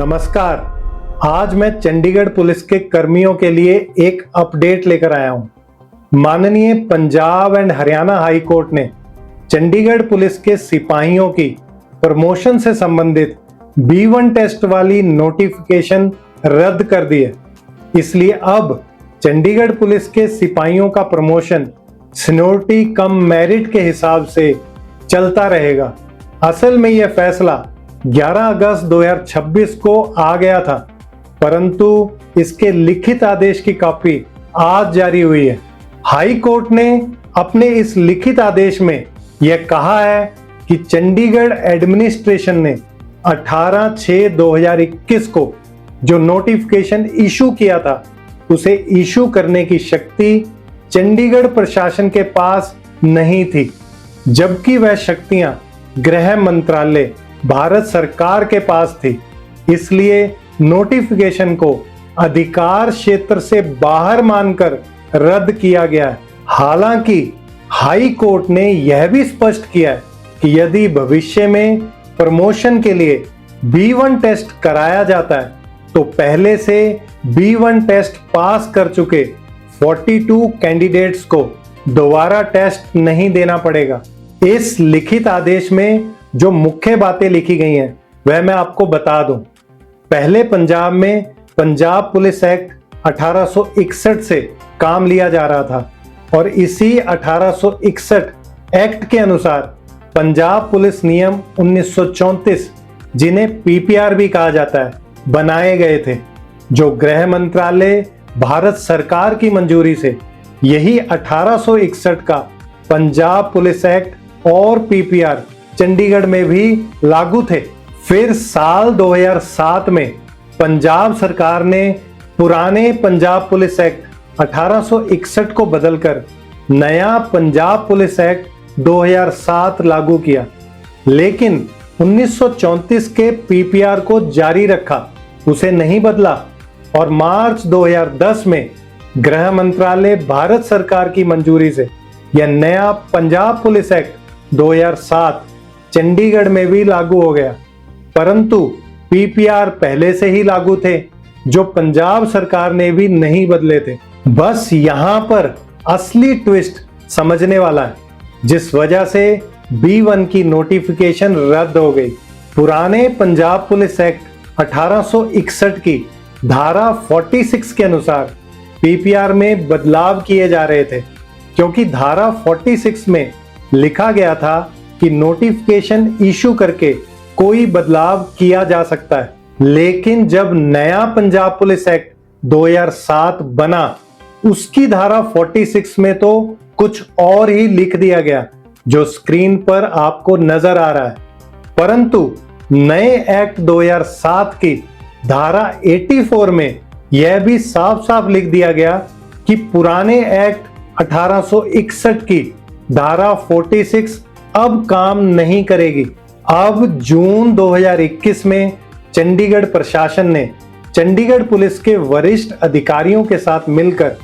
नमस्कार। आज मैं चंडीगढ़ पुलिस के कर्मियों के लिए एक अपडेट लेकर आया हूं। माननीय Punjab and Haryana high court ने चंडीगढ़ पुलिस के सिपाहियों की प्रमोशन से संबंधित B1 टेस्ट वाली नोटिफिकेशन रद्द कर दी है। इसलिए अब चंडीगढ़ पुलिस के सिपाहियों का प्रमोशन सीनियरिटी कम मेरिट के हिसाब से चलता रहेगा। असल में यह फैसला 11 अगस्त 2026 को आ गया था, परंतु इसके लिखित आदेश की कॉपी आज जारी हुई है। हाई कोर्ट ने अपने इस लिखित आदेश में यह कहा है कि चंडीगढ़ एडमिनिस्ट्रेशन ने 18/6/2021 को जो नोटिफिकेशन इशू किया था उसे इशू करने की शक्ति चंडीगढ़ प्रशासन के पास नहीं थी, जबकि वह शक्तियां गृह मंत्रालय भारत सरकार के पास थी। इसलिए नोटिफिकेशन को अधिकार क्षेत्र से बाहर मानकर रद्द किया गया है। हालांकि हाई कोर्ट ने यह भी स्पष्ट किया है कि यदि भविष्य में प्रमोशन के लिए B1 टेस्ट कराया जाता है तो पहले से B1 टेस्ट पास कर चुके 42 कैंडिडेट्स को दोबारा टेस्ट नहीं देना पड़ेगा। इस लिखित आदेश में जो मुख्य बातें लिखी गई हैं वह मैं आपको बता दूं। पहले पंजाब में पंजाब पुलिस एक्ट 1861 से काम लिया जा रहा था और इसी 1861 एक्ट के अनुसार पंजाब पुलिस नियम 1934, जिन्हें PPR भी कहा जाता है, बनाए गए थे, जो गृह मंत्रालय भारत सरकार की मंजूरी से यही 1861 का पंजाब पुलिस एक्ट और PPR चंडीगढ़ में भी लागू थे। फिर साल 2007 में पंजाब सरकार ने पुराने पंजाब पुलिस एक्ट 1861 को बदलकर नया पंजाब पुलिस एक्ट 2007 लागू किया, लेकिन 1934 के PPR को जारी रखा, उसे नहीं बदला। और मार्च 2010 में गृह मंत्रालय भारत सरकार की मंजूरी से यह नया पंजाब पुलिस एक्ट 2007 चंडीगढ़ में भी लागू हो गया, परंतु PPR पहले से ही लागू थे, जो पंजाब सरकार ने भी नहीं बदले थे। बस यहां पर असली ट्विस्ट समझने वाला है, जिस वजह से B1 की नोटिफिकेशन रद्द हो गई। पुराने पंजाब पुलिस एक्ट 1861 की धारा 46 के अनुसार PPR में बदलाव किए जा रहे थे, क्योंकि धारा 46 में लिखा गया था कि नोटिफिकेशन इशू करके कोई बदलाव किया जा सकता है। लेकिन जब नया पंजाब पुलिस एक्ट 2007 बना, उसकी धारा 46 में तो कुछ और ही लिख दिया गया, जो स्क्रीन पर आपको नजर आ रहा है। परंतु नए एक्ट 2007 की धारा 84 में यह भी साफ साफ लिख दिया गया कि पुराने एक्ट 1861 की धारा 46 अब काम नहीं करेगी। अब जून 2021 में चंडीगढ़ प्रशासन ने चंडीगढ़ पुलिस के वरिष्ठ अधिकारियों के साथ मिलकर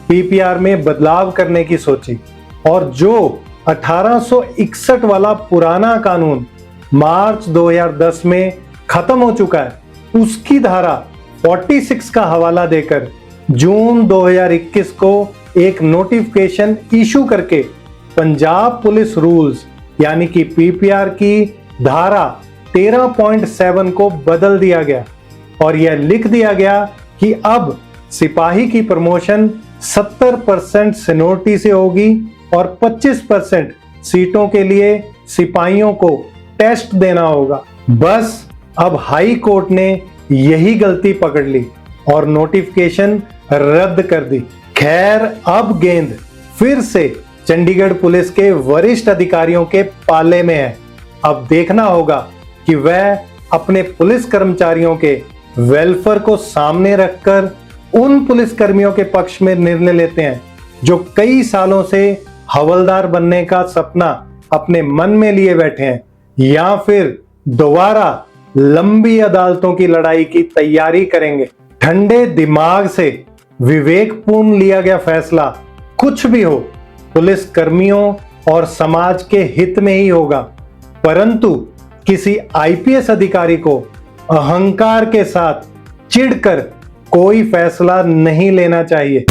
PPR में बदलाव करने की सोची, और जो 1861 वाला पुराना कानून मार्च 2010 में खत्म हो चुका है, उसकी धारा 46 का हवाला देकर जून 2021 को एक नोटिफिकेशन इशू करके पंजाब पुलिस रूल्स यानी कि PPR की धारा 13.7 को बदल दिया गया, और यह लिख दिया गया कि अब सिपाही की प्रमोशन 70% सीनियरिटी से होगी और 25% सीटों के लिए सिपाहियों को टेस्ट देना होगा। बस अब हाई कोर्ट ने यही गलती पकड़ ली और नोटिफिकेशन रद्द कर दी। खैर, अब गेंद फिर से चंडीगढ़ पुलिस के वरिष्ठ अधिकारियों के पाले में है। अब देखना होगा कि वह अपने पुलिस कर्मचारियों के वेलफेयर को सामने रखकर उन पुलिस कर्मियों के पक्ष में निर्णय लेते हैं जो कई सालों से हवलदार बनने का सपना अपने मन में लिए बैठे हैं, या फिर दोबारा लंबी अदालतों की लड़ाई की तैयारी करेंगे। ठंडे दिमाग से विवेकपूर्ण लिया गया फैसला कुछ भी हो, पुलिस कर्मियों और समाज के हित में ही होगा, परंतु किसी IPS अधिकारी को अहंकार के साथ चिढ़कर कोई फैसला नहीं लेना चाहिए।